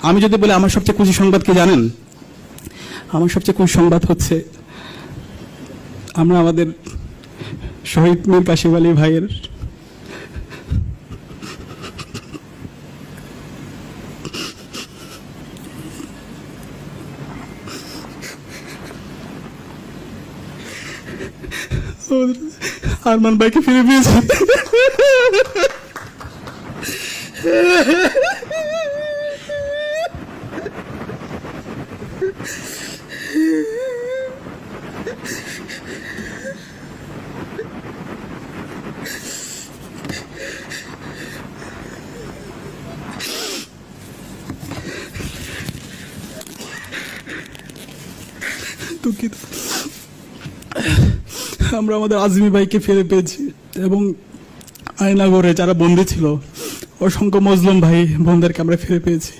আমি যদি বলি আমার সবচেয়ে খুশি সংবাদ কি জানেন? আমার সবচেয়ে খুশি সংবাদ হচ্ছে আমরা আমাদের শহীদ মীর কাশিম আলী ভাইয়ের আরমান ভাইকে ফিরে পেয়েছি। দুঃখিত। আমরা আমাদের আজমি ভাইকে ফিরে পেয়েছি এবং আয়নাগরে যারা বন্দী ছিল অসংখ্য মজলুম ভাই বোনদেরকে আমরা ফিরে পেয়েছি।